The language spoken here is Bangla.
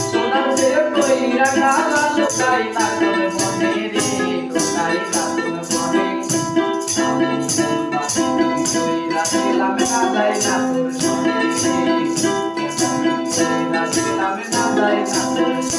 সোনার সে কইরা কালা লুকাইলা কোন বনে রে লুকাইলা কোন বনে আমি বাসি কইরা দিলাম না যাই না তোর সনে রে কইরা দিলাম না যাই না তোর